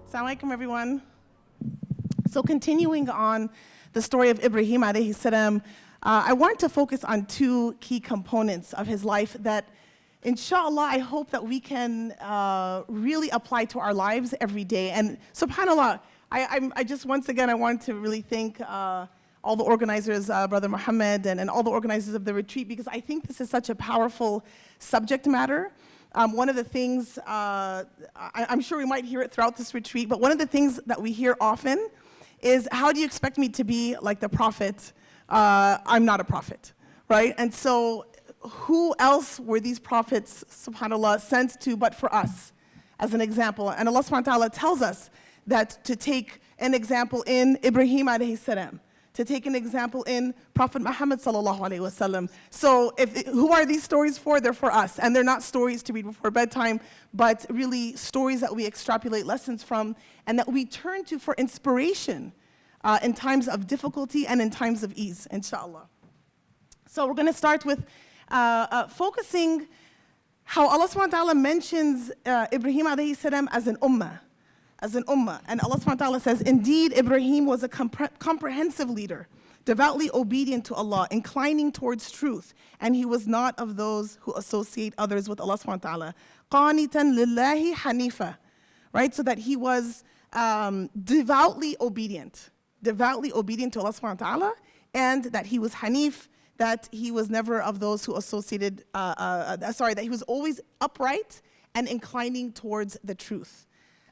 Assalamu alaikum, everyone. So continuing on the story of Ibrahim alayhi salam, I want to focus on two key components of his life that, inshallah, I hope that we can really apply to our lives every day. And subhanAllah, I just once again, I want to really thank all the organizers, Brother Muhammad, and all the organizers of the retreat, because I think this is such a powerful subject matter. One of the things, I'm sure we might hear it throughout this retreat, but one of the things that we hear often is, how do you expect me to be like the Prophet? I'm not a prophet, right? And so who else were these prophets, subhanAllah, sent to but for us, as an example? And Allah subhanahu wa ta'ala tells us that to take an example in Ibrahim alayhi salam, to take an example in Prophet Muhammad sallallahu alaihi wasallam. So who are these stories for? They're for us. And they're not stories to read before bedtime, but really stories that we extrapolate lessons from and that we turn to for inspiration in times of difficulty and in times of ease, inshallah. So we're going to start with focusing how Allah subhanahu wa ta'ala mentions Ibrahim alayhi salam as an ummah. As an ummah. And Allah subhanahu wa ta'ala says, indeed, Ibrahim was a comprehensive leader, devoutly obedient to Allah, inclining towards truth, and he was not of those who associate others with Allah subhanahu wa ta'ala. Qanitan lillahi hanifa, right? So that he was devoutly obedient to Allah subhanahu wa ta'ala, and that he was hanif, that he was never of those who associated, that he was always upright and inclining towards the truth.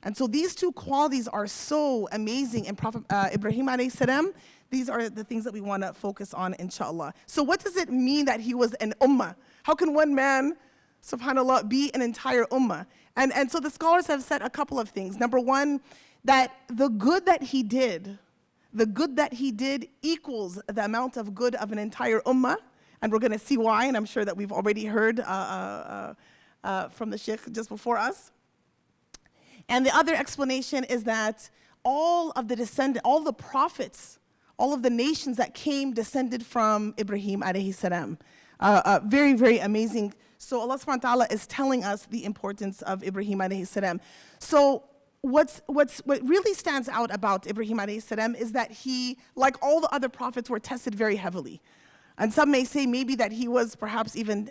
And so these two qualities are so amazing in Prophet Ibrahim alayhi salam. These are the things that we want to focus on, inshallah. So what does it mean that he was an ummah? How can one man, subhanAllah, be an entire ummah? And so the scholars have said a couple of things. Number one, that the good that he did equals the amount of good of an entire ummah. And we're going to see why, and I'm sure that we've already heard from the sheikh just before us. And the other explanation is that all of the prophets, all of the nations that came descended from Ibrahim alayhi salam. Very, very amazing. So Allah subhanahu wa ta'ala is telling us the importance of Ibrahim alayhi salam. So what really stands out about Ibrahim alayhi salam is that he, like all the other prophets, were tested very heavily. And some may say maybe that he was perhaps even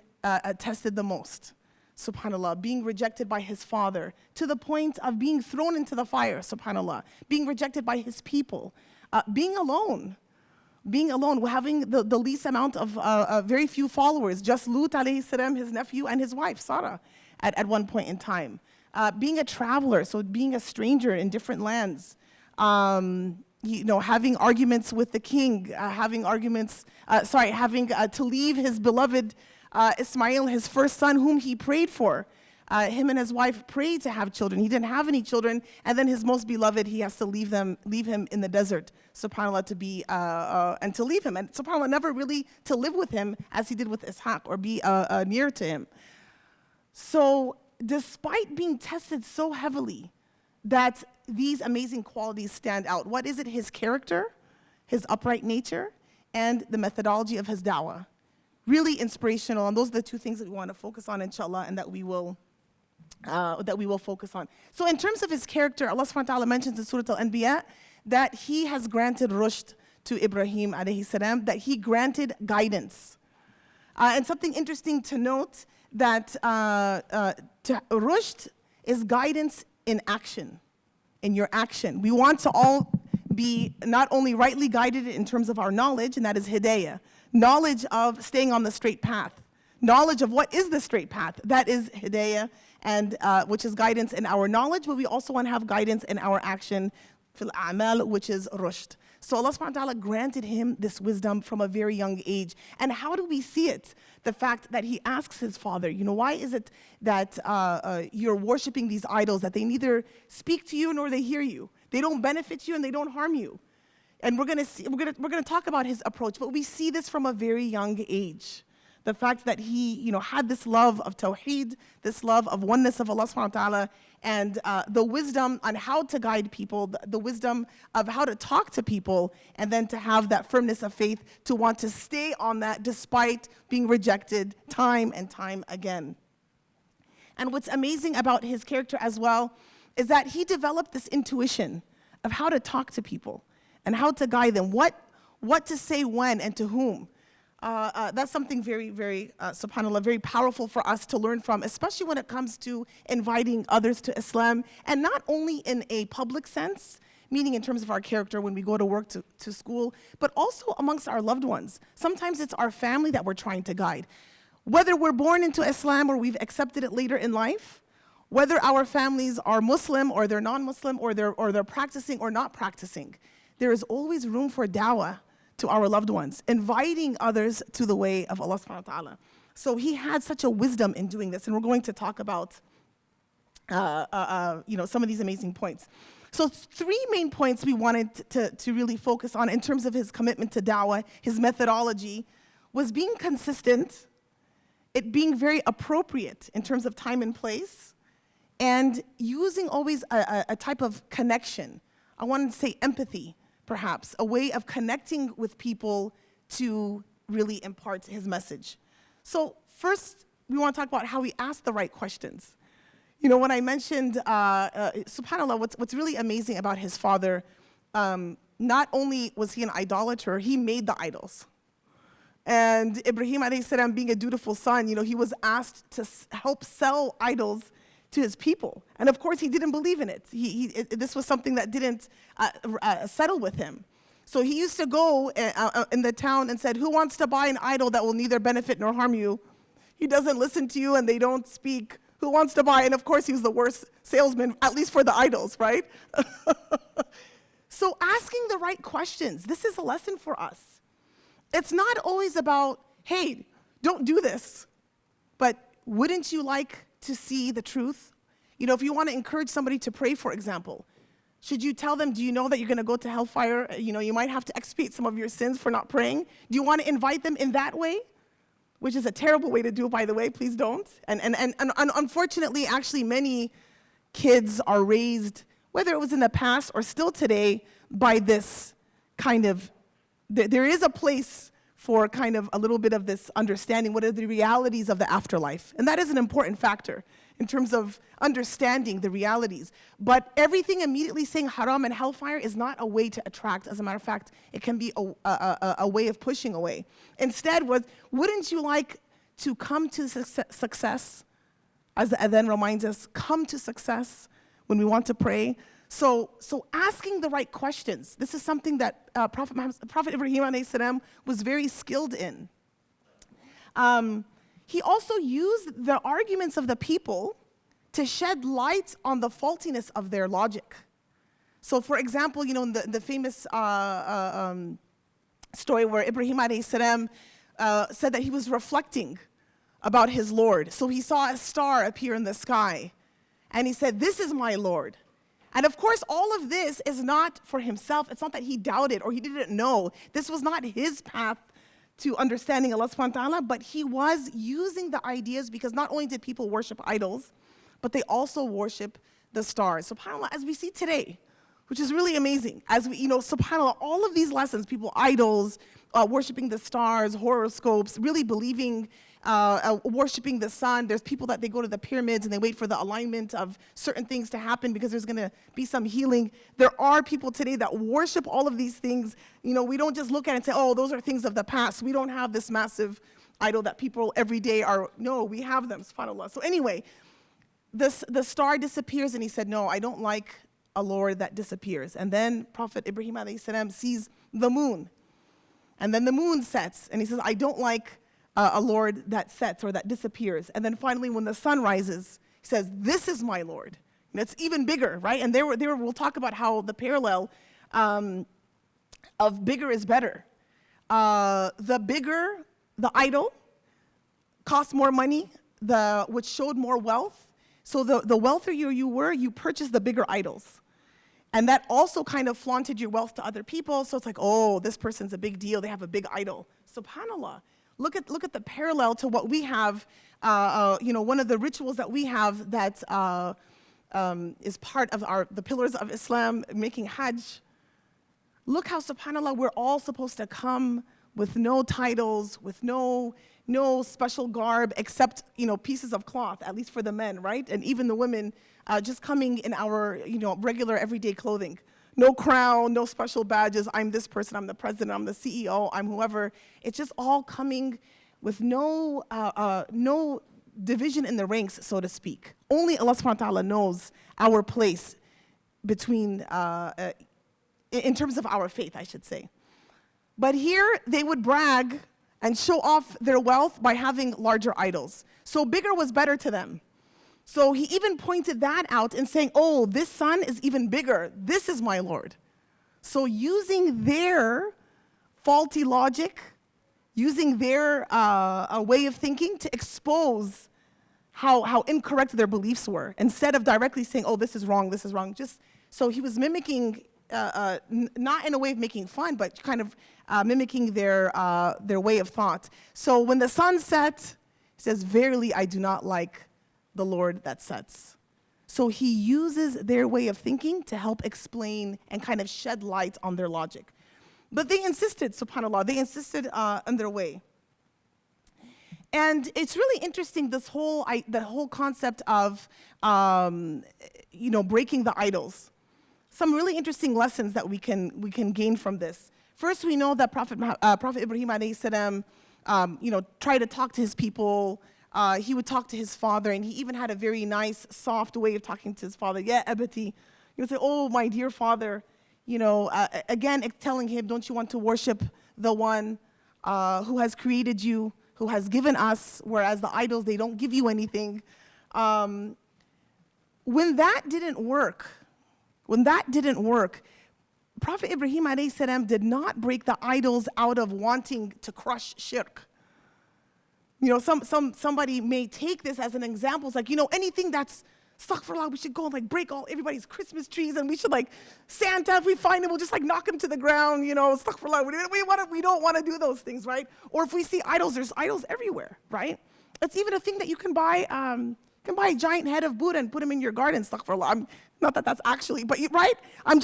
tested the most. SubhanAllah, being rejected by his father, to the point of being thrown into the fire, SubhanAllah, being rejected by his people, being alone, having the least amount of very few followers, just Lut alayhi salam, his nephew, and his wife, Sarah, at one point in time. Being a traveler, so being a stranger in different lands, having arguments with the king, having to leave his beloved Ismail, his first son, whom he prayed for. Him and his wife prayed to have children. He didn't have any children, and then his most beloved, he has to leave him in the desert, subhanAllah, to leave him, and subhanAllah, never really to live with him as he did with Ishaq, or be near to him. So despite being tested so heavily, that these amazing qualities stand out. What is it? His character, his upright nature, and the methodology of his dawah. Really inspirational, and those are the two things that we want to focus on, inshallah, and that we will focus on. So in terms of his character, Allah subhanahu wa ta'ala mentions in Surah Al-Anbiya that he has granted rushd to Ibrahim alayhi salam, that he granted guidance. And something interesting to note, that rushd is guidance in action, in your action. We want to all be not only rightly guided in terms of our knowledge, and that is hidayah, knowledge of staying on the straight path, knowledge of what is the straight path, that is hidayah, and which is guidance in our knowledge, but we also want to have guidance in our action, fil a'mal, which is rushd. So Allah subhanahu wa ta'ala granted him this wisdom from a very young age. And how do we see it? The fact that he asks his father, why is it that you're worshiping these idols, that they neither speak to you nor they hear you? They don't benefit you and they don't harm you. And we're gonna talk about his approach, but we see this from a very young age. The fact that he, had this love of tawheed, this love of oneness of Allah subhanahu wa ta'ala, and the wisdom on how to guide people, the wisdom of how to talk to people, and then to have that firmness of faith, to want to stay on that despite being rejected time and time again. And what's amazing about his character as well is that he developed this intuition of how to talk to people and how to guide them, what to say when and to whom. That's something very, very, subhanAllah, very powerful for us to learn from, especially when it comes to inviting others to Islam, and not only in a public sense, meaning in terms of our character when we go to work, to school, but also amongst our loved ones. Sometimes it's our family that we're trying to guide. Whether we're born into Islam or we've accepted it later in life, whether our families are Muslim or they're non-Muslim or they're practicing or not practicing, there is always room for dawah to our loved ones, inviting others to the way of Allah subhanahu wa ta'ala. So he had such a wisdom in doing this, and we're going to talk about some of these amazing points. So 3 main points we wanted to really focus on in terms of his commitment to dawah, his methodology, was being consistent, it being very appropriate in terms of time and place, and using always a type of connection. I wanted to say empathy, perhaps, a way of connecting with people to really impart his message. So first, we want to talk about how he asked the right questions. You know, when I mentioned, subhanAllah, what's really amazing about his father, not only was he an idolater, he made the idols. And Ibrahim alayhi salam, being a dutiful son, you know, he was asked to help sell idols to his people. And of course, he didn't believe in it. This was something that didn't settle with him. So he used to go in the town and said, who wants to buy an idol that will neither benefit nor harm you? He doesn't listen to you and they don't speak. Who wants to buy? And of course, he was the worst salesman, at least for the idols, right? So asking the right questions, this is a lesson for us. It's not always about, hey, don't do this, but wouldn't you like to see the truth? You know, if you want to encourage somebody to pray, for example, should you tell them, do you know that you're going to go to hellfire? You know, you might have to expiate some of your sins for not praying. Do you want to invite them in that way? Which is a terrible way to do it, by the way, please don't. And unfortunately, actually, many kids are raised, whether it was in the past or still today, by this kind of, there is a place for kind of a little bit of this understanding, what are the realities of the afterlife. And that is an important factor in terms of understanding the realities. But everything immediately saying haram and hellfire is not a way to attract. As a matter of fact, it can be a way of pushing away. Instead, wouldn't you like to come to success? As the adhan reminds us, come to success when we want to pray. So asking the right questions, this is something that Prophet Ibrahim alayhi salam was very skilled in. He also used the arguments of the people to shed light on the faultiness of their logic. So for example, you know, in the famous story where Ibrahim alayhi salam said that he was reflecting about his Lord. So he saw a star appear in the sky, and he said, this is my Lord. And of course, all of this is not for himself. It's not that he doubted or he didn't know. This was not his path to understanding Allah subhanahu wa ta'ala, but he was using the ideas because not only did people worship idols, but they also worship the stars. SubhanAllah, as we see today, which is really amazing. As we, you know, SubhanAllah, all of these lessons, people, idols, worshiping the stars, horoscopes, really believing, worshiping the sun. There's people that they go to the pyramids and they wait for the alignment of certain things to happen because there's going to be some healing. There are people today that worship all of these things. You know, we don't just look at it and say, oh, those are things of the past. We don't have this massive idol that people every day are, no, we have them, SubhanAllah. So anyway, the star disappears and he said, no, I don't like a Lord that disappears. And then Prophet Ibrahim alayhi salam sees the moon. And then the moon sets and he says, I don't like a Lord that sets or that disappears. And then finally, when the sun rises, he says, this is my Lord. And it's even bigger, right? And there we'll talk about how the parallel of bigger is better. The bigger the idol cost more money, which showed more wealth. So the wealthier you were, you purchased the bigger idols. And that also kind of flaunted your wealth to other people. So it's like, oh, this person's a big deal. They have a big idol. SubhanAllah. Look at the parallel to what we have. You know, one of the rituals that we have that is part of the pillars of Islam, making Hajj. Look how, SubhanAllah, we're all supposed to come with no titles, with no special garb except, pieces of cloth, at least for the men, right? And even the women just coming in our, regular everyday clothing. No crown, no special badges. I'm this person, I'm the president, I'm the CEO, I'm whoever. It's just all coming with no division in the ranks, so to speak. Only Allah subhanahu wa ta'ala knows our place between, in terms of our faith, I should say. But here, they would brag and show off their wealth by having larger idols. So bigger was better to them. So he even pointed that out and saying, oh, this sun is even bigger. This is my Lord. So using their faulty logic, using their way of thinking to expose how incorrect their beliefs were, instead of directly saying, oh, this is wrong, just, so he was mimicking, not in a way of making fun, but kind of mimicking their way of thought. So when the sun set, he says, verily I do not like the Lord that sets. So he uses their way of thinking to help explain and kind of shed light on their logic. But they insisted, subhanAllah, they insisted on their way. And it's really interesting, the whole concept of, breaking the idols. Some really interesting lessons that we can gain from this. First, we know that Prophet Ibrahim alayhi salam, tried to talk to his people. He would talk to his father, and he even had a very nice, soft way of talking to his father. Yeah, abati. He would say, oh, my dear father. Again, telling him, don't you want to worship the one who has created you, who has given us, whereas the idols, they don't give you anything. When that didn't work, Prophet Ibrahim alayhi salam did not break the idols out of wanting to crush shirk. Somebody may take this as an example. It's like, anything that's astaghfirullah, we should go and break everybody's Christmas trees, and we should Santa, if we find him, we'll just knock him to the ground, astaghfirullah. We don't want to do those things, right? Or if we see idols, there's idols everywhere, right? It's even a thing that you can buy a giant head of Buddha and put him in your garden, astaghfirullah. Not that that's actually, but right? I'm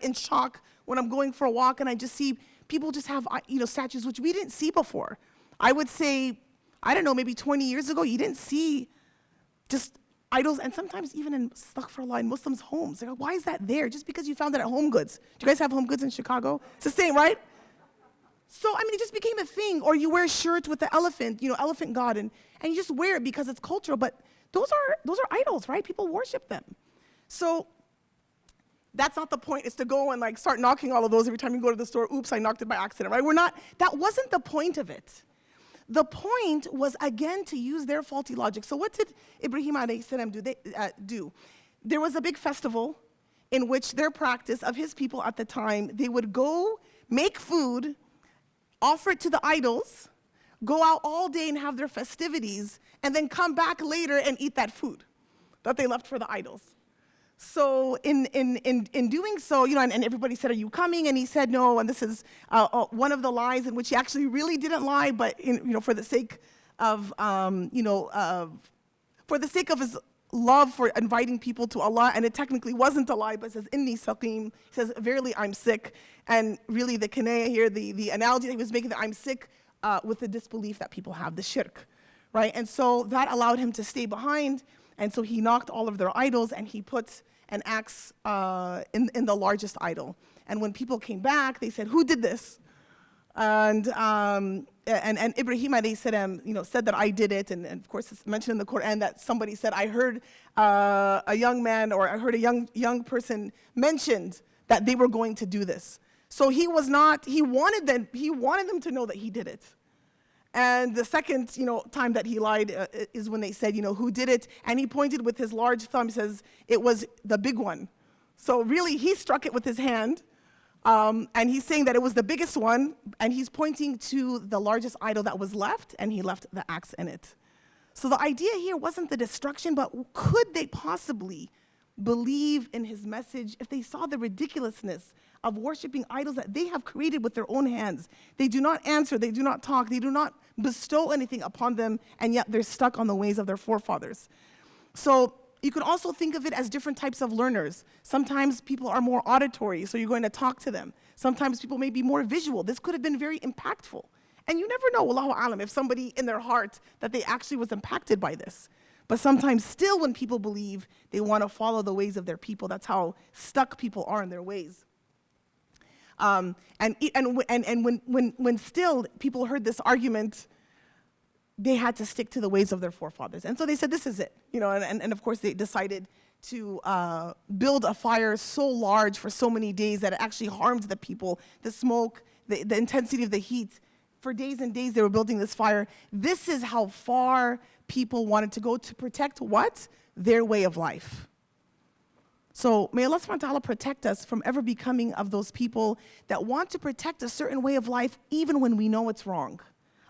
in shock when I'm going for a walk and I just see people just have, statues which we didn't see before. I would say, I don't know, maybe 20 years ago, you didn't see just idols, and sometimes even in, astaghfirullah, in Muslims' homes. They're like, why is that there? Just because you found it at Home Goods. Do you guys have Home Goods in Chicago? It's the same, right? So, it just became a thing. Or you wear shirts with the elephant, elephant god, and you just wear it because it's cultural, but those are idols, right? People worship them. So that's not the point, is to go and start knocking all of those every time you go to the store. Oops, I knocked it by accident, right? That wasn't the point of it. The point was, again, to use their faulty logic. So what did Ibrahim alayhi salam do? There was a big festival in which their practice of his people at the time, they would go make food, offer it to the idols, go out all day and have their festivities, and then come back later and eat that food that they left for the idols. So in doing so, and everybody said, are you coming? And he said no, and this is one of the lies in which he actually really didn't lie, but for the sake of his love for inviting people to Allah, and it technically wasn't a lie, but it says, inni saqim, he says, verily I'm sick. And really the kinaya here, the analogy that he was making, that I'm sick with the disbelief that people have, the shirk, right? And so that allowed him to stay behind. And so he knocked all of their idols, and he put an axe in the largest idol. And when people came back, they said, who did this? And Ibrahim alayhi salam, said that I did it. And of course, it's mentioned in the Quran that somebody said, I heard a young man, or I heard a young person mentioned that they were going to do this. So he wanted them to know that he did it. And the second, time that he lied is when they said, who did it? And he pointed with his large thumb, says, it was the big one. So really, he struck it with his hand. And he's saying that it was the biggest one. And he's pointing to the largest idol that was left, and he left the axe in it. So the idea here wasn't the destruction, but could they possibly believe in his message if they saw the ridiculousness of worshiping idols that they have created with their own hands? They do not answer, they do not talk, they do not bestow anything upon them, and yet they're stuck on the ways of their forefathers. So you can also think of it as different types of learners. Sometimes people are more auditory, so you're going to talk to them. Sometimes people may be more visual. This could have been very impactful. And you never know, Allahu Alam, if somebody in their heart that they actually was impacted by this. But sometimes still when people believe, they want to follow the ways of their people. That's how stuck people are in their ways. And when still people heard this argument, they had to stick to the ways of their forefathers. And so they said, this is it. You know, and of course they decided to build a fire so large for so many days that it actually harmed the people. The smoke, the intensity of the heat. For days and days they were building this fire. This is how far people wanted to go to protect what? Their way of life. So may Allah subhanahu wa ta'ala protect us from ever becoming of those people that want to protect a certain way of life even when we know it's wrong.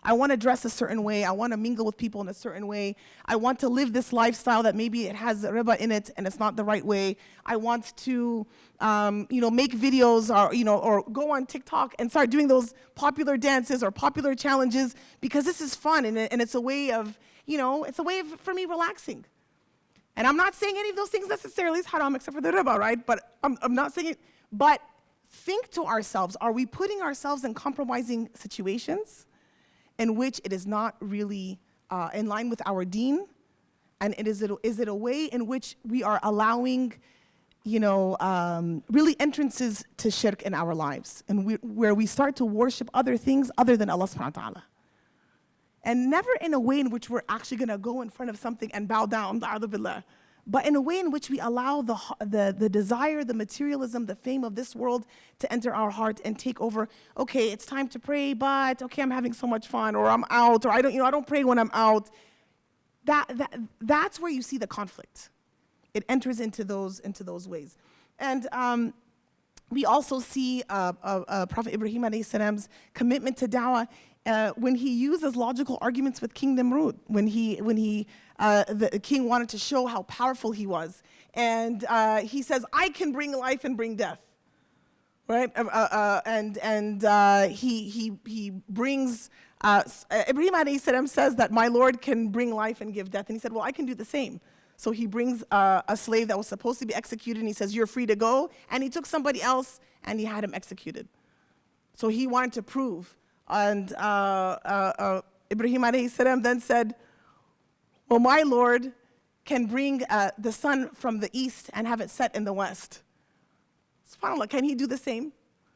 I want to dress a certain way. I want to mingle with people in a certain way. I want to live this lifestyle that maybe it has riba in it and it's not the right way. I want to, make videos or go on TikTok and start doing those popular dances or popular challenges because this is fun and it's a way of, it's a way of, for me, relaxing. And I'm not saying any of those things necessarily is haram except for the riba, right? But I'm not saying it. But think to ourselves, are we putting ourselves in compromising situations in which it is not really in line with our deen? And is it a way in which we are allowing, really entrances to shirk in our lives, and where we start to worship other things other than Allah subhanahu wa ta'ala? And never in a way in which we're actually going to go in front of something and bow down, but in a way in which we allow the desire, the materialism, the fame of this world to enter our heart and take over. Okay, it's time to pray, but okay, I'm having so much fun, or I'm out, or I don't pray when I'm out. That's where you see the conflict. It enters into those ways. And we also see Prophet Ibrahim alayhi salam's commitment to dawah when he uses logical arguments with King Nimrud, when the king wanted to show how powerful he was. And he says, I can bring life and bring death, right? He brings, Ibrahim alayhi salam says that my Lord can bring life and give death. And he said, well, I can do the same. So he brings a slave that was supposed to be executed, and he says, you're free to go. And he took somebody else, and he had him executed. So he wanted to prove. And Ibrahim alayhi salam then said, well, my Lord can bring the sun from the east and have it set in the west. SubhanAllah, can he do the same?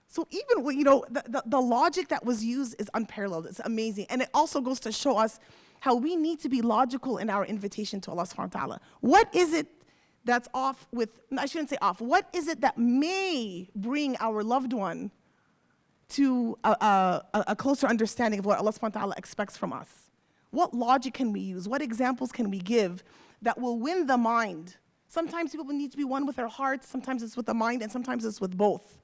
So even, the logic that was used is unparalleled. It's amazing. And it also goes to show us how we need to be logical in our invitation to Allah subhanahu wa ta'ala. What is it that's off with, I shouldn't say off, what is it that may bring our loved one to a closer understanding of what Allah subhanahu wa ta'ala expects from us? What logic can we use? What examples can we give that will win the mind? Sometimes people need to be one with their hearts, sometimes it's with the mind, and sometimes it's with both.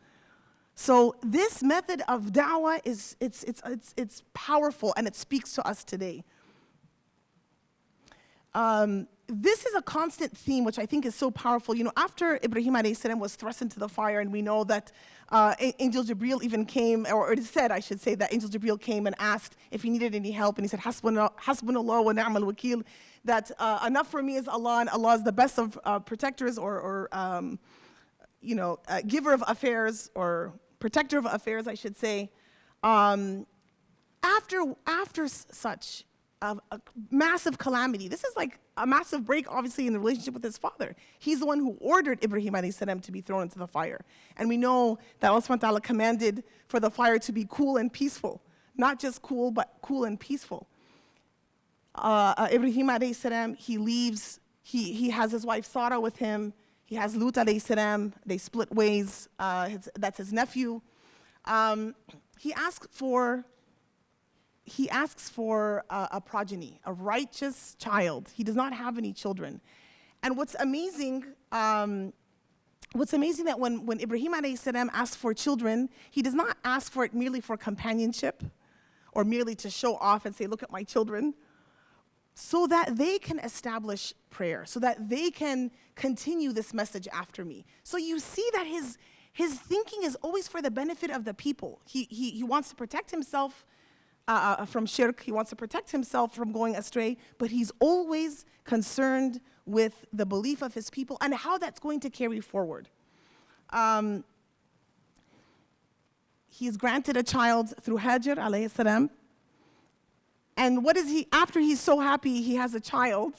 So this method of da'wah it's powerful, and it speaks to us today. This is a constant theme, which I think is so powerful. After Ibrahim alayhi salam was thrust into the fire, and we know that Angel Jibreel even came, or it is said, I should say, that Angel Jibreel came and asked if he needed any help, and he said, Hasbunallah wa ni'mal wakeel, that enough for me is Allah, and Allah is the best of protectors, or giver of affairs, or protector of affairs, I should say. After such a massive calamity, this is like a massive break, obviously, in the relationship with his father. He's the one who ordered Ibrahim alayhi salam to be thrown into the fire. And we know that Allah subhanahu wa ta'ala commanded for the fire to be cool and peaceful. Not just cool, but cool and peaceful. Ibrahim alayhi salam, he leaves, he has his wife Sarah with him. He has Lut alayhi salam, they split ways, that's his nephew. He asks for a progeny, a righteous child. He does not have any children. And what's amazing that when Ibrahim alayhi salam asks for children, he does not ask for it merely for companionship or merely to show off and say, look at my children, so that they can establish prayer, so that they can continue this message after me. So you see that his thinking is always for the benefit of the people. He wants to protect himself from shirk, he wants to protect himself from going astray, but he's always concerned with the belief of his people and how that's going to carry forward. he's granted a child through Hajar alayhi salam. And what is he, after he's so happy he has a child,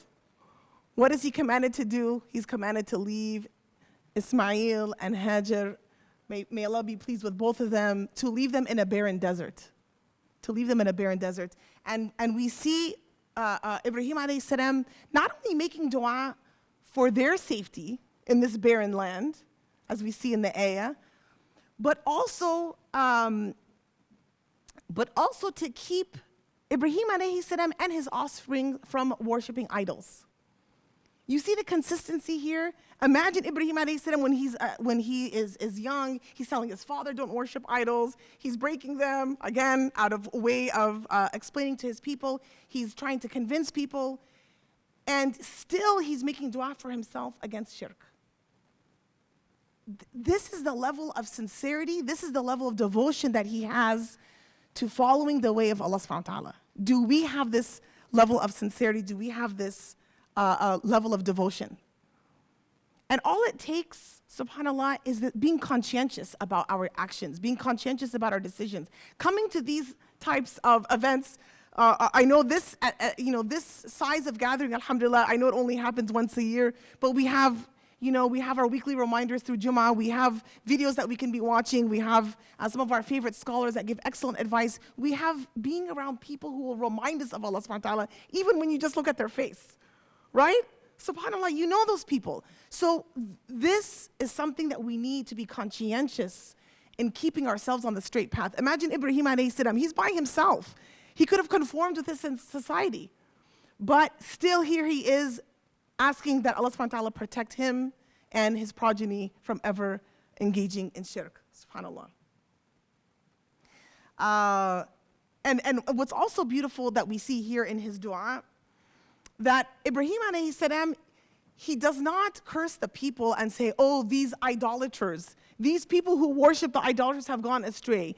what is he commanded to do? He's commanded to leave Ismail and Hajar, may Allah be pleased with both of them, to leave them in a barren desert. To leave them in a barren desert. And we see Ibrahim alayhi salam not only making dua for their safety in this barren land, as we see in the ayah, but also to keep Ibrahim alayhi salam and his offspring from worshiping idols. You see the consistency here? Imagine Ibrahim alayhi salam when he is young, he's telling his father, don't worship idols. He's breaking them, again, out of a way of explaining to his people. He's trying to convince people. And still he's making dua for himself against shirk. This is the level of sincerity, this is the level of devotion that he has to following the way of Allah subhanahu wa ta'ala. Do we have this level of sincerity? Do we have this level of devotion? And all it takes, subhanAllah, is that being conscientious about our actions, being conscientious about our decisions. Coming to these types of events, I know this, this size of gathering, alhamdulillah, I know it only happens once a year, but we have our weekly reminders through Jummah. We have videos that we can be watching. We have some of our favorite scholars that give excellent advice. We have being around people who will remind us of Allah subhanahu wa ta'ala, even when you just look at their face, right? SubhanAllah, you know those people. So this is something that we need to be conscientious in keeping ourselves on the straight path. Imagine Ibrahim alayhi salam, he's by himself. He could have conformed with this in society. But still here he is asking that Allah subhanahu wa ta'ala protect him and his progeny from ever engaging in shirk, subhanAllah. And what's also beautiful that we see here in his dua, that Ibrahim alayhi salam, he does not curse the people and say, oh, these idolaters, these people who worship the idolaters have gone astray.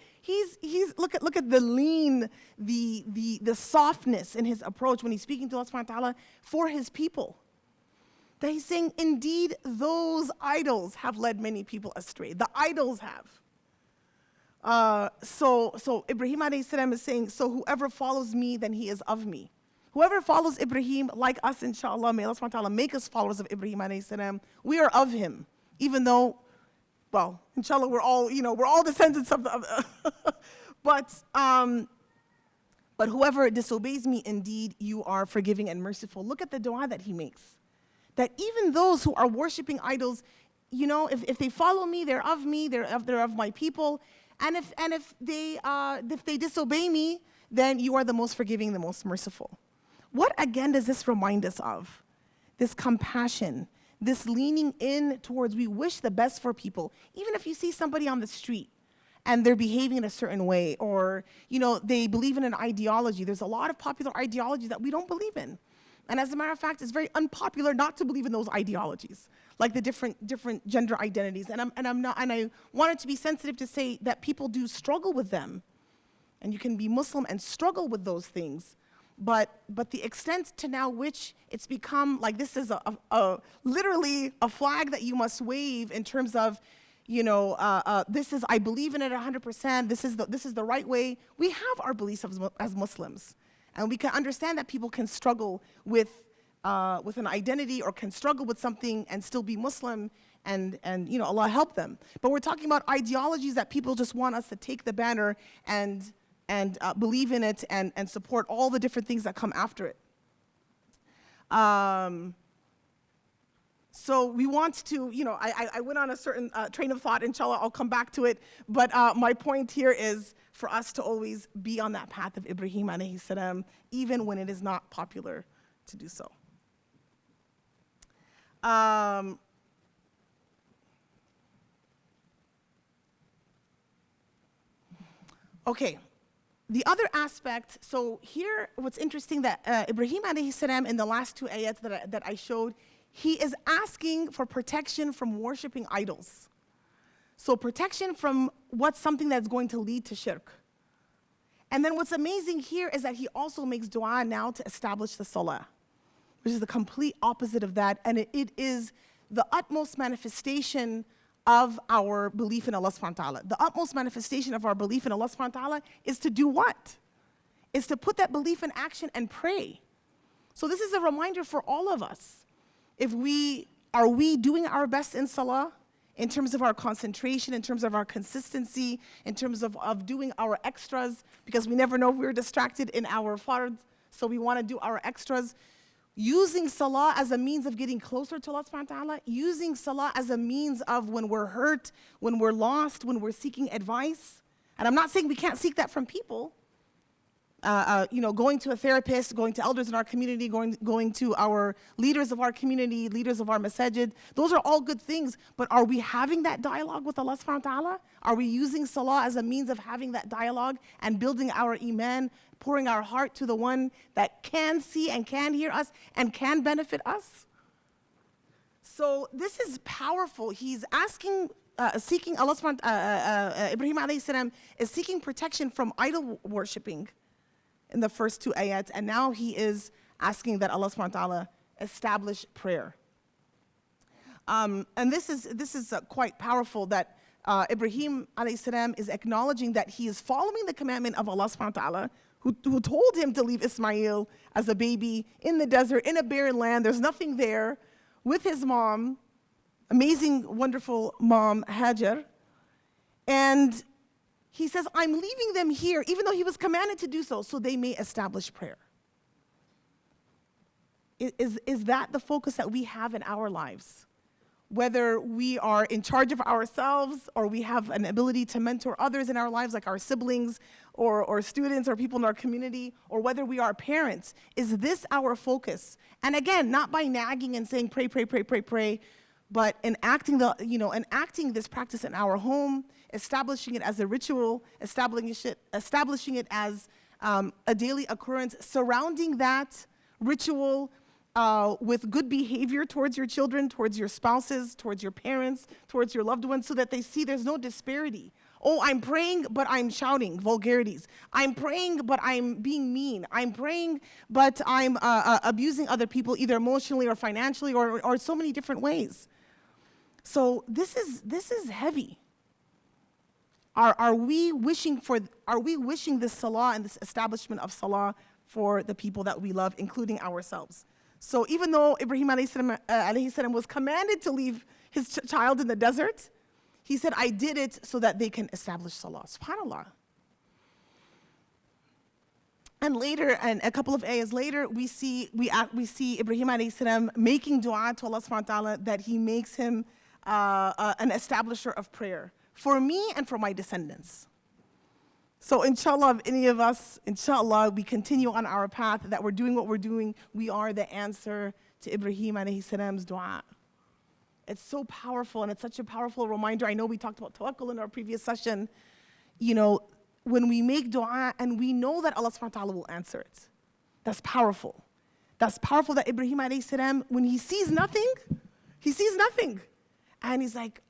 Look at the lean, the softness in his approach when he's speaking to Allah subhanahu wa ta'ala for his people. That he's saying, indeed, those idols have led many people astray. The idols have. So Ibrahim alayhi salam is saying, so whoever follows me, then he is of me. Whoever follows Ibrahim, like us, inshallah, may Allah subhanahu wa ta'ala make us followers of Ibrahim alayhi salam. We are of him, even though, well, inshallah, we're all descendants of but whoever disobeys me, indeed, you are forgiving and merciful. Look at the dua that he makes. That even those who are worshiping idols, if they follow me, they're of me, they're of my people. And if they disobey me, then you are the most forgiving, the most merciful. What again does this remind us of? This compassion, this leaning in towards we wish the best for people. Even if you see somebody on the street and they're behaving in a certain way, or they believe in an ideology. There's a lot of popular ideologies that we don't believe in. And as a matter of fact, it's very unpopular not to believe in those ideologies, like the different gender identities. And I wanted to be sensitive to say that people do struggle with them. And you can be Muslim and struggle with those things. But the extent to now which it's become like this is literally a flag that you must wave in terms of, this is, I believe in it 100%, this is the right way. We have our beliefs as Muslims. And we can understand that people can struggle with an identity or can struggle with something and still be Muslim, and Allah help them. But we're talking about ideologies that people just want us to take the banner and believe in it and support all the different things that come after it. So we want to, I went on a certain train of thought, inshallah, I'll come back to it. But my point here is for us to always be on that path of Ibrahim alayhi salam, even when it is not popular to do so. Okay, the other aspect, so here what's interesting that Ibrahim alayhi salam in the last two ayats that I showed, he is asking for protection from worshiping idols. So protection from what's something that's going to lead to shirk. And then what's amazing here is that he also makes dua now to establish the salah, which is the complete opposite of that. And it is the utmost manifestation of our belief in Allah subhanahu wa ta'ala. The utmost manifestation of our belief in Allah subhanahu wa ta'ala is to do what? Is to put that belief in action and pray. So this is a reminder for all of us. Are we doing our best in salah? In terms of our concentration, in terms of our consistency, in terms of doing our extras, because we never know if we're distracted in our fard, so we want to do our extras. Using salah as a means of getting closer to Allah subhanahu wa ta'ala, using salah as a means of when we're hurt, when we're lost, when we're seeking advice. And I'm not saying we can't seek that from people. Going to a therapist, going to elders in our community, going to our leaders of our community, leaders of our masajid. Those are all good things, but are we having that dialogue with Allah subhanahu wa ta'ala? Are we using salah as a means of having that dialogue and building our iman, pouring our heart to the one that can see and can hear us and can benefit us? So this is powerful. He's asking, seeking Allah subhanahu wa ta'ala, Ibrahim alayhi salam is seeking protection from idol worshipping in the first two ayats, and now he is asking that Allah subhanahu wa ta'ala establish prayer. And this is quite powerful that Ibrahim alayhi salam is acknowledging that he is following the commandment of Allah subhanahu wa ta'ala, who told him to leave Ismail as a baby in the desert, in a barren land. There's nothing there, with his mom, amazing, wonderful mom, Hajar. And he says, I'm leaving them here, even though he was commanded to do so they may establish prayer. Is that the focus that we have in our lives? Whether we are in charge of ourselves or we have an ability to mentor others in our lives, like our siblings or students or people in our community, or whether we are parents, is this our focus? And again, not by nagging and saying pray, pray, pray, pray, pray, but enacting this practice in our home, establishing it as a ritual, establishing it as a daily occurrence, surrounding that ritual with good behavior towards your children, towards your spouses, towards your parents, towards your loved ones, so that they see there's no disparity. Oh, I'm praying, but I'm shouting vulgarities. I'm praying, but I'm being mean. I'm praying, but I'm abusing other people, either emotionally or financially, or so many different ways. So this is heavy. Are we wishing this salah and this establishment of salah for the people that we love, including ourselves? So even though Ibrahim alayhi salam was commanded to leave his child in the desert, he said, I did it so that they can establish salah. SubhanAllah. And later, and a couple of ayahs later, we see Ibrahim alayhi salam making dua to Allah subhanahu wa ta'ala that he makes him an establisher of prayer for me and for my descendants. So inshallah, if any of us, inshallah, we continue on our path, that we're doing what we're doing, we are the answer to Ibrahim alayhi salam's dua. It's so powerful, and it's such a powerful reminder. I know we talked about tawakkul in our previous session. You know, when we make dua and we know that Allah subhanahu wa ta'ala will answer it, that's powerful. That's powerful that Ibrahim alayhi salam, when he sees nothing, and he's like,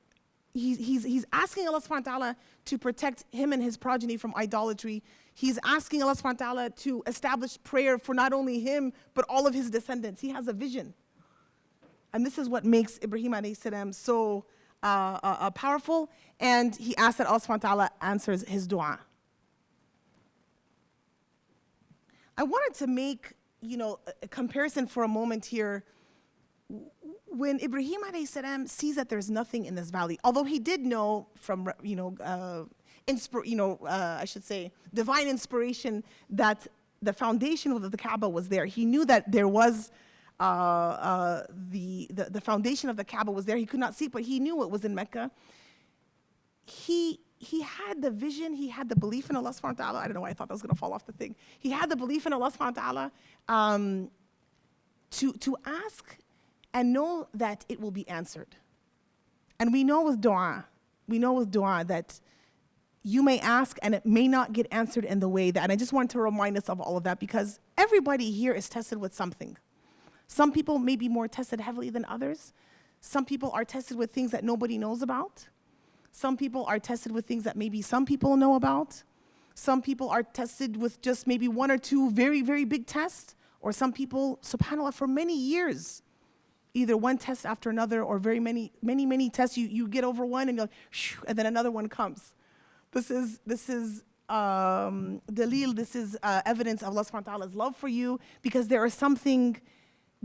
he's asking Allah subhanahu wa ta'ala to protect him and his progeny from idolatry. He's asking Allah subhanahu wa ta'ala to establish prayer for not only him, but all of his descendants. He has a vision. And this is what makes Ibrahim alayhi salam so powerful. And he asks that Allah subhanahu wa ta'ala answers his dua. I wanted to make, a comparison for a moment here. When Ibrahim alayhi salam sees that there's nothing in this valley, although he did know from, I should say, divine inspiration, that the foundation of the Kaaba was there. He knew that there was the foundation of the Kaaba was there. He could not see it, but he knew it was in Mecca. He had the vision, he had the belief in Allah subhanahu wa ta'ala. I don't know why I thought that was going to fall off the thing. He had the belief in Allah subhanahu wa ta'ala to ask and know that it will be answered. And we know with dua that you may ask and it may not get answered in the way that, and I just want to remind us of all of that, because everybody here is tested with something. Some people may be more tested heavily than others. Some people are tested with things that nobody knows about. Some people are tested with things that maybe some people know about. Some people are tested with just maybe one or two very, very big tests. Or some people, subhanAllah, for many years, either one test after another or very many tests. You get over one and you're like, shoo, and then another one comes. This is dalil, this is evidence of Allah subhanahu wa ta'ala's love for you, because there is something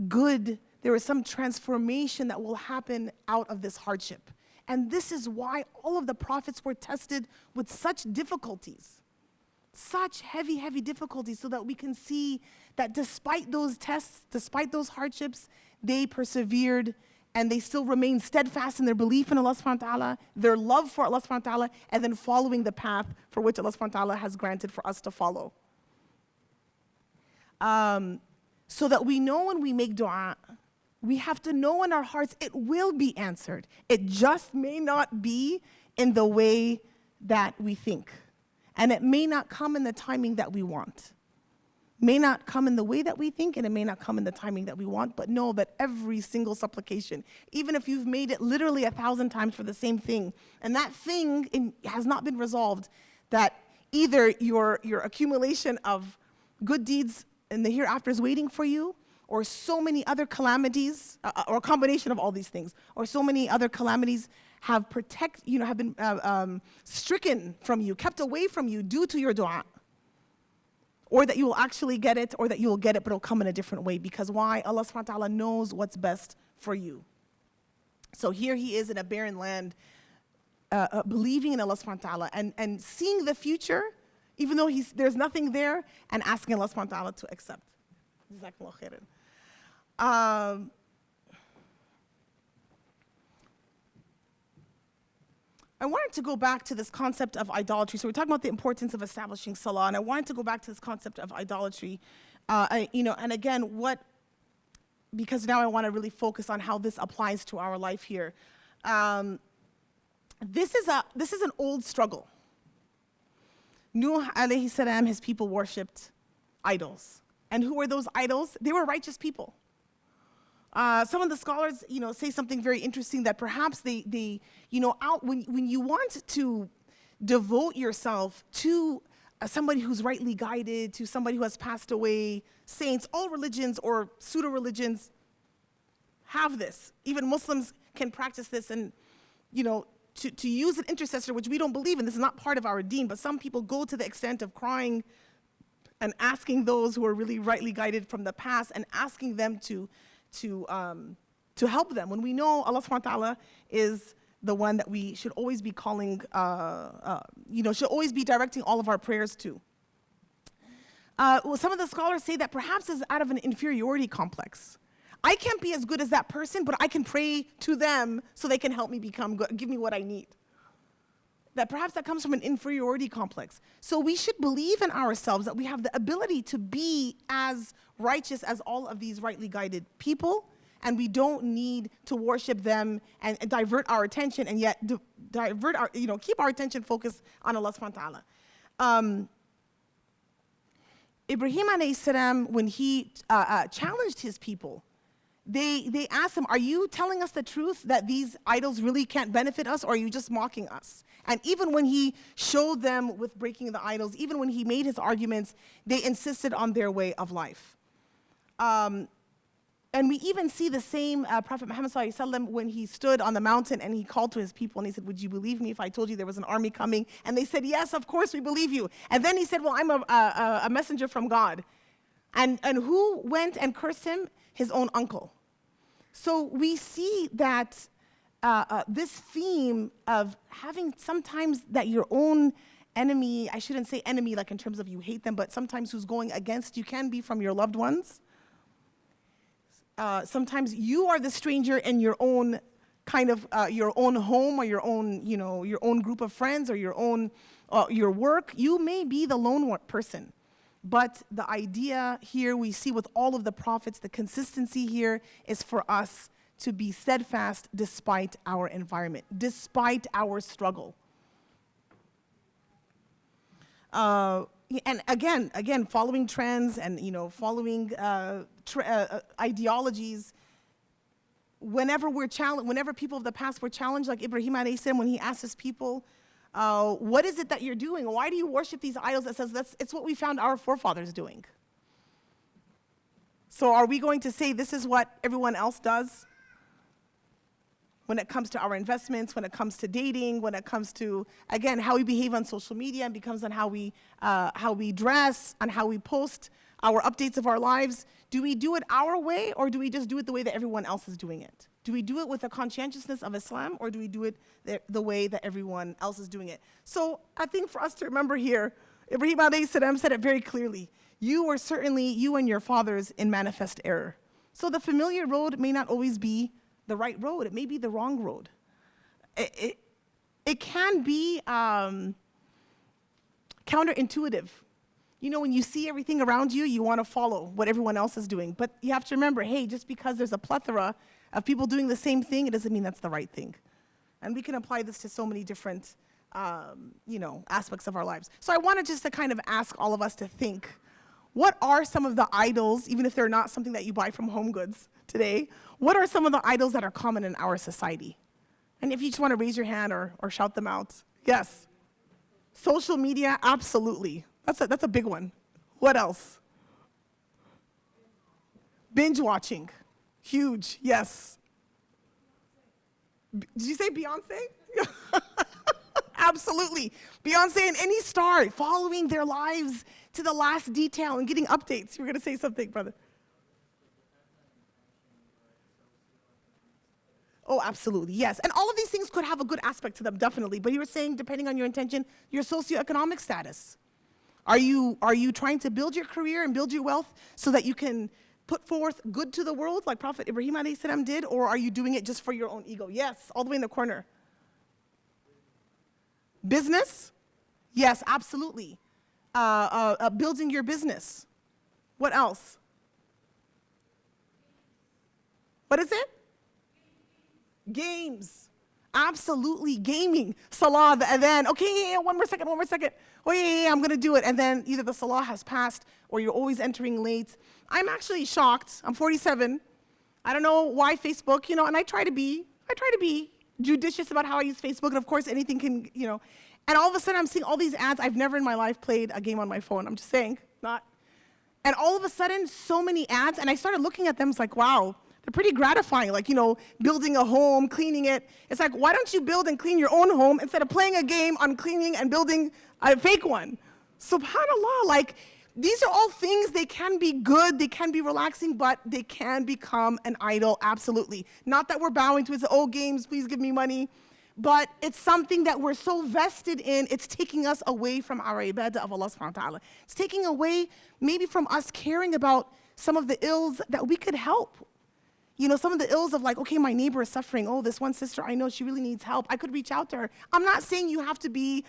good, there is some transformation that will happen out of this hardship. And this is why all of the prophets were tested with such difficulties, such heavy difficulties, so that we can see that despite those tests, despite those hardships, they persevered and they still remain steadfast in their belief in Allah subhanahu wa ta'ala, their love for Allah subhanahu wa ta'ala, and then following the path for which Allah subhanahu wa ta'ala has granted for us to follow. So that we know when we make dua, we have to know in our hearts it will be answered. It just may not be in the way that we think. And it may not come in the timing that we want. May not come in the way that we think, and it may not come in the timing that we want, but know that every single supplication, even if you've made it literally 1,000 times for the same thing, and that thing has not been resolved, that either your accumulation of good deeds in the hereafter is waiting for you, or so many other calamities, or a combination of all these things, or so many other calamities have been stricken from you, kept away from you due to your dua. Or that you will actually get it, or that you will get it, but it'll come in a different way. Because why? Allah subhanahu wa ta'ala knows what's best for you. So here he is in a barren land, believing in Allah subhanahu wa ta'ala, and seeing the future, even though there's nothing there, and asking Allah subhanahu wa ta'ala to accept. Jazakallah khairan. I wanted to go back to this concept of idolatry. So we're talking about the importance of establishing salah, and I wanted to go back to this concept of idolatry. And again, because now I want to really focus on how this applies to our life here. This is an old struggle. Nuh alayhi salam, his people worshipped idols. And who were those idols? They were righteous people. Some of the scholars, say something very interesting, that perhaps when you want to devote yourself to somebody who's rightly guided, to somebody who has passed away, saints, all religions or pseudo-religions have this. Even Muslims can practice this, and to use an intercessor, which we don't believe in. This is not part of our deen, but some people go to the extent of crying and asking those who are really rightly guided from the past, and asking them to help them, when we know Allah subhanahu wa ta'ala is the one that we should always be calling, should always be directing all of our prayers to. Some of the scholars say that perhaps it's out of an inferiority complex. I can't be as good as that person, but I can pray to them so they can help me become good, give me what I need. That perhaps that comes from an inferiority complex. So we should believe in ourselves that we have the ability to be as righteous as all of these rightly guided people, and we don't need to worship them and divert our attention, and yet keep our attention focused on Allah subhanahu wa ta'ala. Ibrahim alayhi salam, when he challenged his people, they asked him, are you telling us the truth that these idols really can't benefit us, or are you just mocking us? And even when he showed them with breaking the idols, even when he made his arguments, they insisted on their way of life. And we even see the same Prophet Muhammad sallallahu alaihi wasallam when he stood on the mountain and he called to his people and he said, would you believe me if I told you there was an army coming? And they said, yes, of course we believe you. And then he said, well, I'm a messenger from God. And who went and cursed him? His own uncle. So we see that this theme of having sometimes that your own enemy, I shouldn't say enemy like in terms of you hate them, but sometimes who's going against you can be from your loved ones. Sometimes you are the stranger in your own kind of your own home, or your own group of friends, or your work. You may be the lone person. But the idea here we see with all of the prophets, the consistency here is for us to be steadfast despite our environment, despite our struggle. And again, following trends and following ideologies. Whenever people of the past were challenged, like Ibrahim alayhi salam, when he asked his people, what is it that you're doing? Why do you worship these idols? It says it's what we found our forefathers doing. So are we going to say this is what everyone else does? when it comes to our investments, when it comes to dating, when it comes to, again, how we behave on social media, and becomes on how we dress, on how we post our updates of our lives. Do we do it our way, or do we just do it the way that everyone else is doing it? Do we do it with a conscientiousness of Islam, or do we do it the way that everyone else is doing it? So I think for us to remember here, Ibrahim alayhi salam said it very clearly. You are certainly, you and your fathers, in manifest error. So the familiar road may not always be the right road. It may be the wrong road. It can be counterintuitive. You know, when you see everything around you, you want to follow what everyone else is doing. But you have to remember, hey, just because there's a plethora of people doing the same thing, it doesn't mean that's the right thing. And we can apply this to so many different, aspects of our lives. So I wanted just to kind of ask all of us to think, what are some of the idols, even if they're not something that you buy from Home Goods today, what are some of the idols that are common in our society? And if you just want to raise your hand or shout them out. Yes. Social media, absolutely. That's a big one. What else? Binge watching. Huge, yes. Did you say Beyonce? Absolutely. Beyonce and any star following their lives to the last detail and getting updates. You were going to say something, brother. Oh, absolutely, yes. And all of these things could have a good aspect to them, definitely. But you were saying, depending on your intention, your socioeconomic status. Are you trying to build your career and build your wealth so that you can put forth good to the world, like Prophet Ibrahim alayhi salam did, or are you doing it just for your own ego? Yes, all the way in the corner. Business? Yes, absolutely. Building your business. What else? What is it? Games. Absolutely, gaming. Salah, the adhan. Okay, yeah, one more second. Oh, yeah, I'm going to do it. And then either the salah has passed or you're always entering late. I'm actually shocked. I'm 47. I don't know why Facebook, and I try to be judicious about how I use Facebook. And of course, anything can, And all of a sudden, I'm seeing all these ads. I've never in my life played a game on my phone. I'm just saying, not. And all of a sudden, so many ads. And I started looking at them. It's like, wow. They're pretty gratifying, like, building a home, cleaning it. It's like, why don't you build and clean your own home instead of playing a game on cleaning and building a fake one? SubhanAllah, like, these are all things, they can be good, they can be relaxing, but they can become an idol, absolutely. Not that we're bowing to it, oh, games, please give me money. But it's something that we're so vested in, it's taking us away from our ibadah of Allah subhanahu wa ta'ala. It's taking away maybe from us caring about some of the ills that we could help. Some of the ills of like, okay, my neighbor is suffering. Oh, this one sister, I know she really needs help. I could reach out to her. I'm not saying you have to be,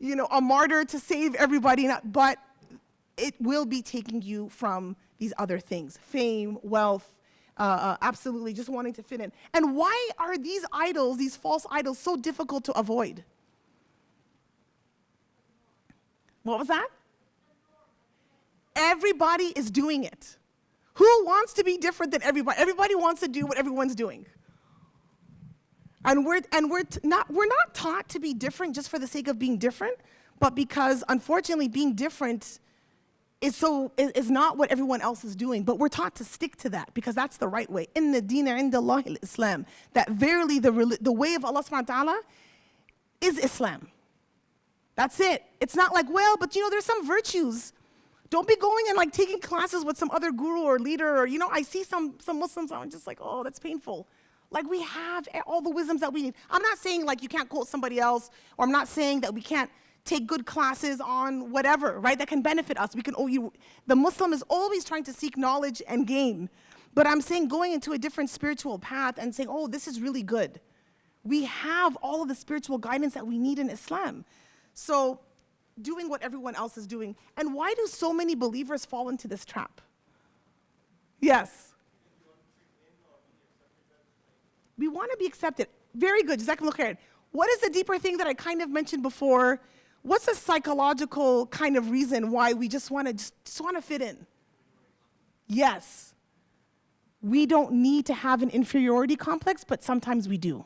a martyr to save everybody, but it will be taking you from these other things. Fame, wealth, absolutely, just wanting to fit in. And why are these idols, these false idols, so difficult to avoid? What was that? Everybody is doing it. Who wants to be different than everybody? Everybody wants to do what everyone's doing. And we're not taught to be different just for the sake of being different, but because unfortunately being different is not what everyone else is doing. But we're taught to stick to that because that's the right way. Inna deena inda Allahi al-Islam. That verily the way of Allah subhanahu wa ta'ala is Islam. That's it. It's not like, well, but there's some virtues. Don't be going and like taking classes with some other guru or leader or, I see some Muslims, I'm just like, oh, that's painful. Like we have all the wisdoms that we need. I'm not saying like you can't quote somebody else, or I'm not saying that we can't take good classes on whatever, right, that can benefit us. The Muslim is always trying to seek knowledge and gain. But I'm saying going into a different spiritual path and saying, oh, this is really good. We have all of the spiritual guidance that we need in Islam. So doing what everyone else is doing. And why do so many believers fall into this trap? Yes. We want to be accepted. Very good. Jazakumullah khair. What is the deeper thing that I kind of mentioned before? What's a psychological kind of reason why we just want to fit in? Yes. We don't need to have an inferiority complex, but sometimes we do.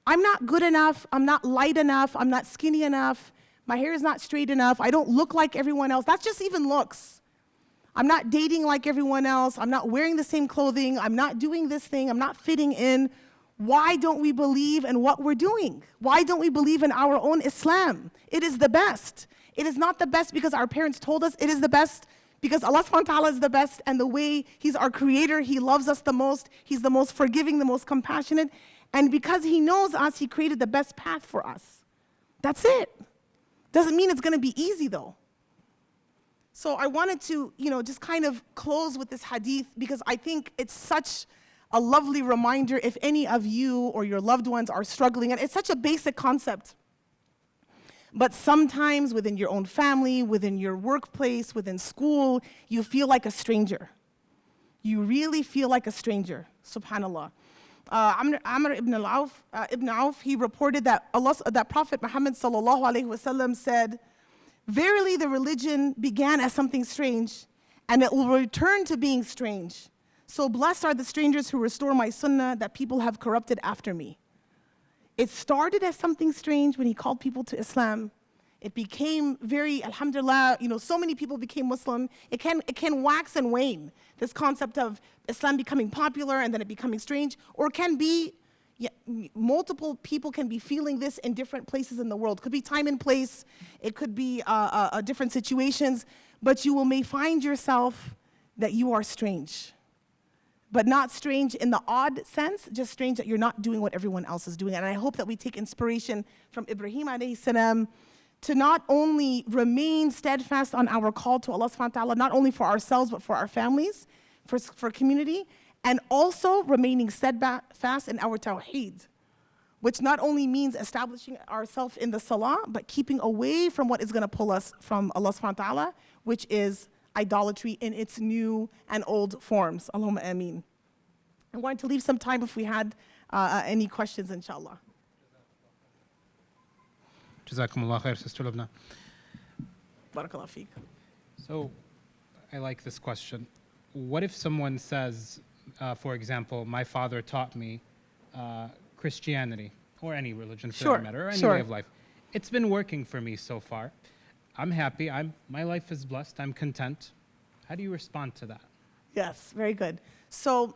I'm not good enough. I'm not light enough. I'm not skinny enough. My hair is not straight enough. I don't look like everyone else. That's just even looks. I'm not dating like everyone else. I'm not wearing the same clothing. I'm not doing this thing. I'm not fitting in. Why don't we believe in what we're doing? Why don't we believe in our own Islam? It is the best. It is not the best because our parents told us. It is the best because Allah subhanahu wa ta'ala is the best, and the way He's our creator, He loves us the most, He's the most forgiving, the most compassionate, and because He knows us, He created the best path for us. That's it. Doesn't mean it's going to be easy though. So I wanted to, just kind of close with this hadith because I think it's such a lovely reminder if any of you or your loved ones are struggling, and it's such a basic concept. But sometimes within your own family, within your workplace, within school, you feel like a stranger. You really feel like a stranger, subhanAllah. Amr ibn Auf, he reported that Prophet Muhammad sallallahu alaihi wasallam said, "Verily the religion began as something strange, and it will return to being strange. So blessed are the strangers who restore my sunnah that people have corrupted after me." It started as something strange when he called people to Islam. It became very, alhamdulillah, so many people became Muslim. It can wax and wane, this concept of Islam becoming popular and then it becoming strange, or it can be, multiple people can be feeling this in different places in the world. It could be time and place, it could be different situations, but you may find yourself that you are strange. But not strange in the odd sense, just strange that you're not doing what everyone else is doing. And I hope that we take inspiration from Ibrahim alayhi salam to not only remain steadfast on our call to Allah subhanahu wa ta'ala, not only for ourselves, but for our families, for community, and also remaining steadfast in our tawheed, which not only means establishing ourselves in the salah, but keeping away from what is going to pull us from Allah subhanahu wa ta'ala, which is idolatry in its new and old forms. Allahumma ameen. I wanted to leave some time if we had any questions, inshallah. Jazakumullah khair, Sister Lobna. Barakallah feek. So, I like this question. What if someone says, for example, my father taught me Christianity, or any religion for that matter, or any way of life. It's been working for me so far. I'm happy, my life is blessed, I'm content. How do you respond to that? Yes, very good. So,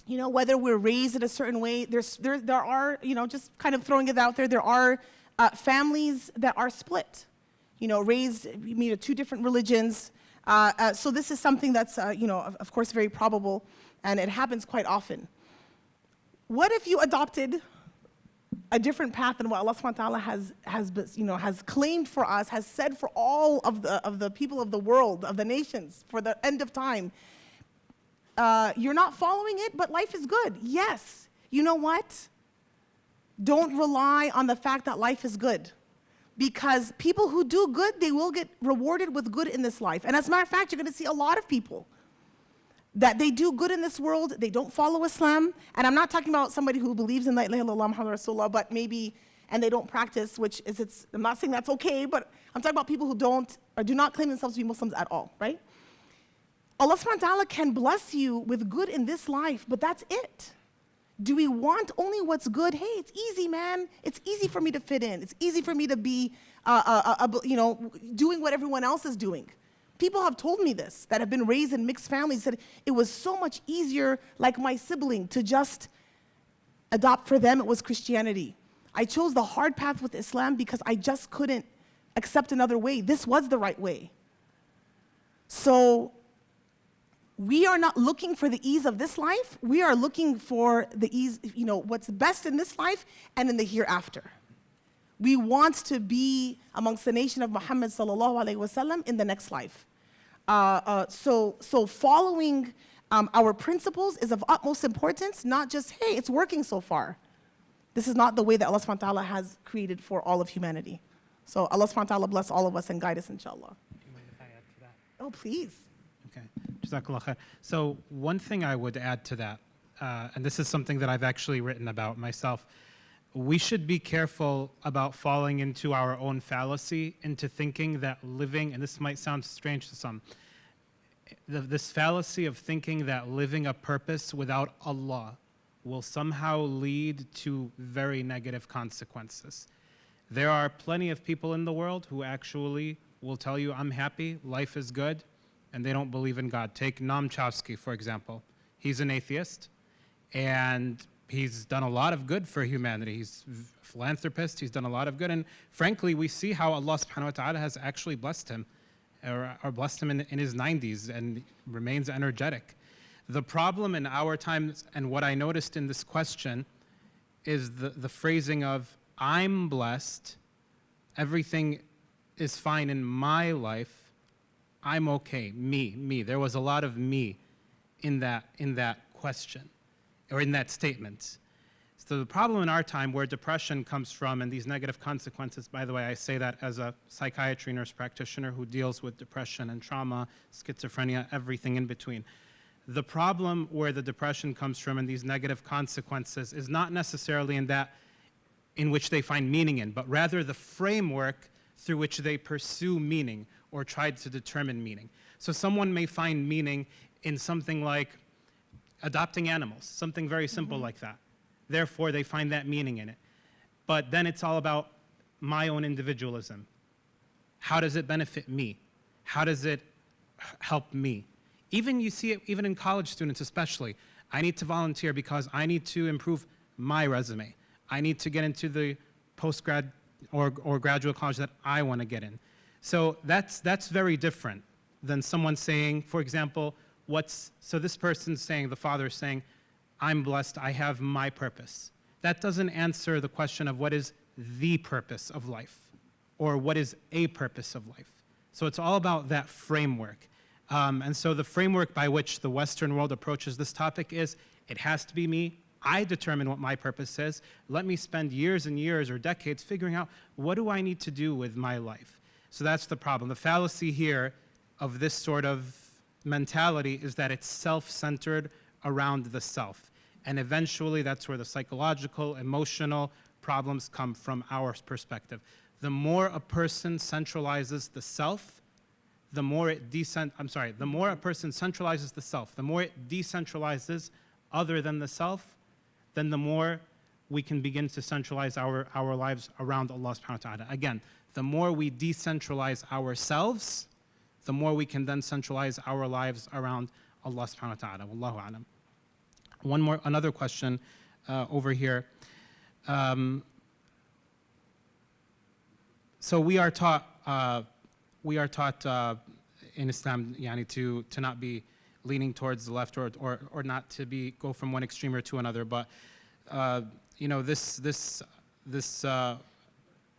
whether we're raised in a certain way, there are, just kind of throwing it out there are families that are split, raised two different religions. So this is something that's, of course, very probable, and it happens quite often. What if you adopted a different path than what Allah subhanahu wa ta'ala has claimed for us, has said for all of the people of the world, of the nations, for the end of time? You're not following it, but life is good. Yes. You know what? Don't rely on the fact that life is good. Because people who do good, they will get rewarded with good in this life. And as a matter of fact, you're going to see a lot of people that they do good in this world, they don't follow Islam. And I'm not talking about somebody who believes in La ilaha illallah Muhammad Rasulullah, but maybe, and they don't practice, I'm not saying that's okay, but I'm talking about people who don't, or do not claim themselves to be Muslims at all, right? Allah subhanahu wa ta'ala can bless you with good in this life, but that's it. Do we want only what's good? Hey, it's easy, man. It's easy for me to fit in. It's easy for me to be, doing what everyone else is doing. People have told me this, that have been raised in mixed families, said it was so much easier, like my sibling, to just adopt. For them, it was Christianity. I chose the hard path with Islam because I just couldn't accept another way. This was the right way. So we are not looking for the ease of this life. We are looking for the ease, what's best in this life and in the hereafter. We want to be amongst the nation of Muhammad sallallahu alaihi wasallam in the next life. So following our principles is of utmost importance, not just, hey, it's working so far. This is not the way that Allah subhanahu wa ta'ala has created for all of humanity. So Allah subhanahu wa ta'ala bless all of us and guide us, inshallah. Do you mind if I add to that? Oh, please. Okay. Jazakallah khair. So one thing I would add to that, and this is something that I've actually written about myself, we should be careful about falling into our own fallacy, into thinking that living, and this might sound strange to some, this fallacy of thinking that living a purpose without Allah will somehow lead to very negative consequences. There are plenty of people in the world who actually will tell you, I'm happy, life is good, and they don't believe in God. Take Noam Chomsky, for example. He's an atheist, and He's done a lot of good for humanity. He's a philanthropist. He's done a lot of good. And frankly, we see how Allah subhanahu wa ta'ala has actually blessed him, or blessed him in his 90s, and remains energetic. The problem in our times, and what I noticed in this question, is the phrasing of, I'm blessed, everything is fine in my life, I'm okay, me. There was a lot of me in that question, or in that statement. So the problem in our time, where depression comes from and these negative consequences, by the way, I say that as a psychiatry nurse practitioner who deals with depression and trauma, schizophrenia, everything in between. The problem where the depression comes from and these negative consequences is not necessarily in which they find meaning in, but rather the framework through which they pursue meaning or try to determine meaning. So someone may find meaning in something like adopting animals, something very simple like that. Therefore, they find that meaning in it. But then it's all about my own individualism. How does it benefit me? How does it help me? Even you see it even in college students especially. I need to volunteer because I need to improve my resume. I need to get into the postgrad or graduate college that I want to get in. So that's very different than someone saying, for example, so this person's saying, the father is saying, I'm blessed, I have my purpose. That doesn't answer the question of what is the purpose of life, or what is a purpose of life. So it's all about that framework. And so the framework by which the Western world approaches this topic is, it has to be me. I determine what my purpose is. Let me spend years and years or decades figuring out, what do I need to do with my life? So that's the problem. The fallacy here of this sort of mentality is that it's self-centered around the self. And eventually that's where the psychological, emotional problems come from our perspective. The more a person centralizes the self, the more a person centralizes the self, the more it decentralizes other than the self, then the more we can begin to centralize our lives around Allah subhanahu wa ta'ala. Again, the more we decentralize ourselves, the more we can then centralize our lives around Allah subhanahu wa ta'ala. Wallahu a'lam. Another question over here. So we are taught in Islam, to not be leaning towards the left or not to go from one extreme or to another. But this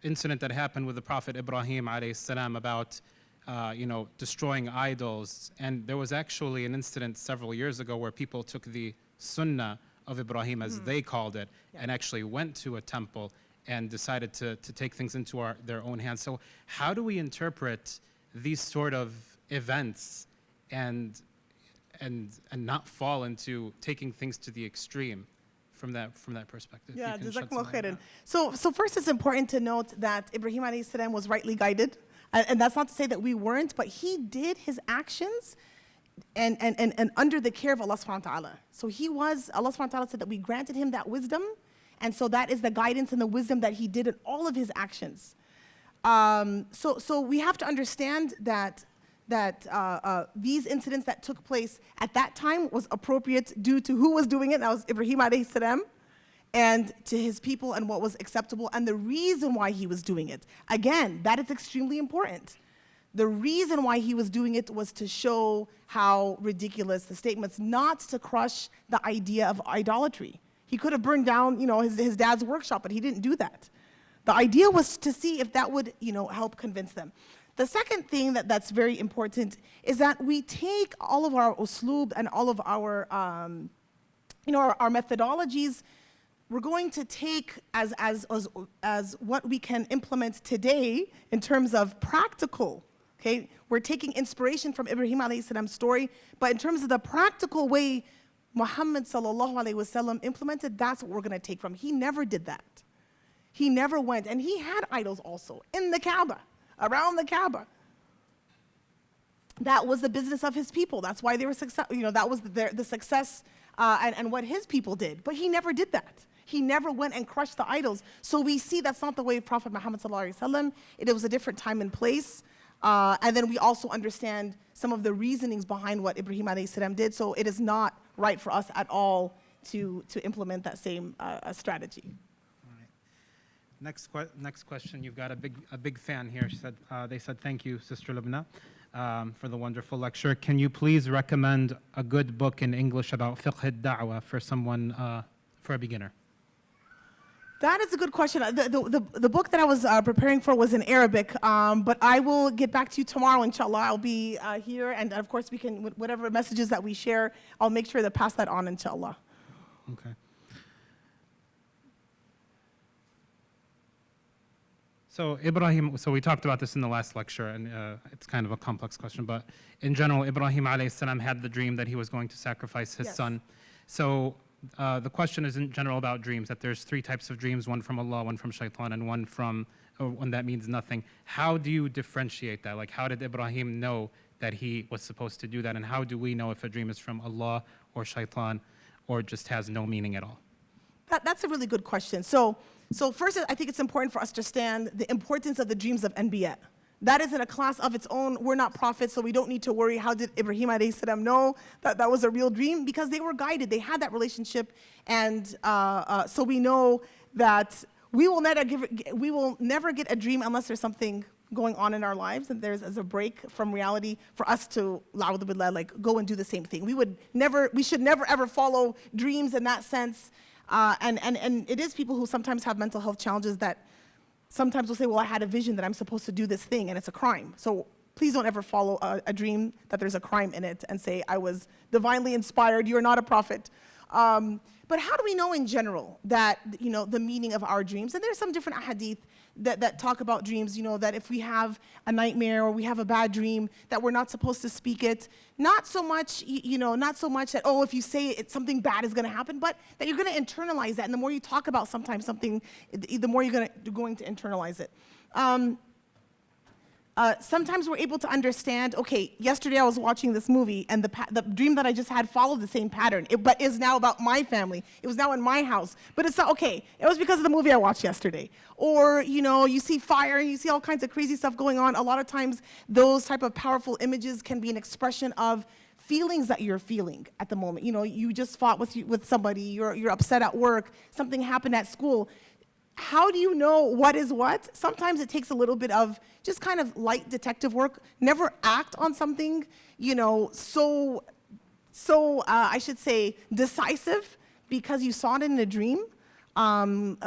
incident that happened with the Prophet Ibrahim alayhi salam about destroying idols, and there was actually an incident several years ago where people took the Sunnah of Ibrahim, as they called it, and actually went to a temple and decided to take things into their own hands. So how do we interpret these sort of events and not fall into taking things to the extreme from that perspective? Yeah, If you can shed some jazakumullah light on khairan. So first, it's important to note that Ibrahim alayhi salam was rightly guided. And that's not to say that we weren't, but he did his actions and under the care of Allah subhanahu wa ta'ala. So Allah subhanahu wa ta'ala said that we granted him that wisdom, and so that is the guidance and the wisdom that he did in all of his actions. So we have to understand that these incidents that took place at that time was appropriate due to who was doing it. That was Ibrahim alayhi salam, and to his people, and what was acceptable, and the reason why he was doing it. Again, that is extremely important. The reason why he was doing it was to show how ridiculous the statements, not to crush the idea of idolatry. He could have burned down, his dad's workshop, but he didn't do that. The idea was to see if that would, help convince them. The second thing that's very important is that we take all of our usloob and all of our, our methodologies. We're going to take as what we can implement today in terms of practical. Okay, we're taking inspiration from Ibrahim alayhi salam's story, but in terms of the practical way Muhammad sallallahu alayhi wasallam implemented, that's what we're going to take from. He never did that. He never went, and he had idols also in the Kaaba, around the Kaaba. That was the business of his people. That's why they were successful. That was the success and what his people did. But he never did that. He never went and crushed the idols. So we see that's not the way of Prophet Muhammad sallallahu alaihi wasallam. It was a different time and place. And then we also understand some of the reasonings behind what Ibrahim alayhi salam did. So it is not right for us at all to implement that same strategy. All right. Next question. You've got a big fan here. They said thank you, Sister Lubna, for the wonderful lecture. Can you please recommend a good book in English about fiqh al-da'wah for someone, for a beginner? That is a good question. The book that I was preparing for was in Arabic, but I will get back to you tomorrow, inshallah. I'll be here, and of course, we can, whatever messages that we share, I'll make sure to pass that on, inshallah. Okay. So Ibrahim, so we talked about this in the last lecture, and it's kind of a complex question, but in general, Ibrahim alayhi salam had the dream that he was going to sacrifice his son. So the question is in general about dreams, that there's 3 types of dreams, one from Allah, one from shaitan, and one that means nothing. How do you differentiate that? Like, how did Ibrahim know that he was supposed to do that? And how do we know if a dream is from Allah or shaitan or just has no meaning at all? That's a really good question. So first, I think it's important for us to understand the importance of the dreams of Anbiya. That is in a class of its own. We're not prophets, so we don't need to worry how did Ibrahim alayhi salam know that that was a real dream, because they were guided. They had that relationship, and so we know that we will never get a dream unless there's something going on in our lives, and there's as a break from reality for us to, la'udhu billah, like go and do the same thing. We should never ever follow dreams in that sense. And it is people who sometimes have mental health challenges that sometimes will say, well, I had a vision that I'm supposed to do this thing, and it's a crime. So please don't ever follow a dream that there's a crime in it and say, I was divinely inspired, you're not a prophet. But how do we know in general that, the meaning of our dreams? And there's some different ahadith that talk about dreams, that if we have a nightmare or we have a bad dream, that we're not supposed to speak it. Not so much, not so much that, if you say it, something bad is going to happen, but that you're going to internalize that. And the more you talk about sometimes something, the more you're going to internalize it. Sometimes we're able to understand, okay, yesterday I was watching this movie, and the dream that I just had followed the same pattern, but is now about my family. It was now in my house. But it's not, okay, it was because of the movie I watched yesterday. Or, you see fire, and you see all kinds of crazy stuff going on. A lot of times, those type of powerful images can be an expression of feelings that you're feeling at the moment. You just fought with somebody, you're upset at work, something happened at school. How do you know what is what? Sometimes it takes a little bit of just kind of light detective work. Never act on something, so I should say decisive because you saw it in a dream. And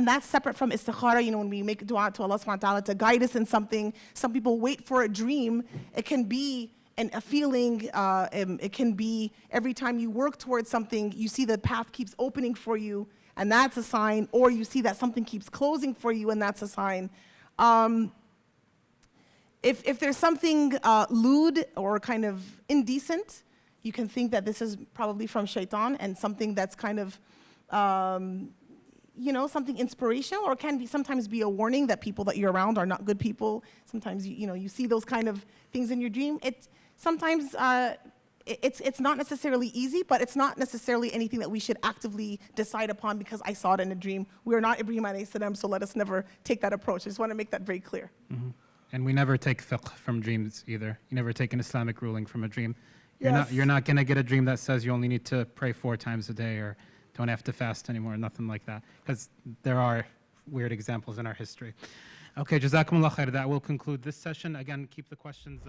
that's separate from istikhara, when we make dua to Allah subhanahu wa ta'ala to guide us in something. Some people wait for a dream. It can be a feeling, it can be every time you work towards something, you see the path keeps opening for you, and that's a sign, or you see that something keeps closing for you, and that's a sign. If there's something lewd or kind of indecent, you can think that this is probably from shaitan, and something that's kind of, something inspirational, or can sometimes be a warning that people that you're around are not good people. Sometimes, you see those kind of things in your dream. Sometimes it's not necessarily easy, but it's not necessarily anything that we should actively decide upon because I saw it in a dream. We are not Ibrahim alayhi salam, so let us never take that approach. I just want to make that very clear. Mm-hmm. And we never take fiqh from dreams either. You never take an Islamic ruling from a dream. You're not going to get a dream that says you only need to pray 4 times a day or don't have to fast anymore, nothing like that, because there are weird examples in our history. Okay, jazakumullah khair. That will conclude this session. Again, keep the questions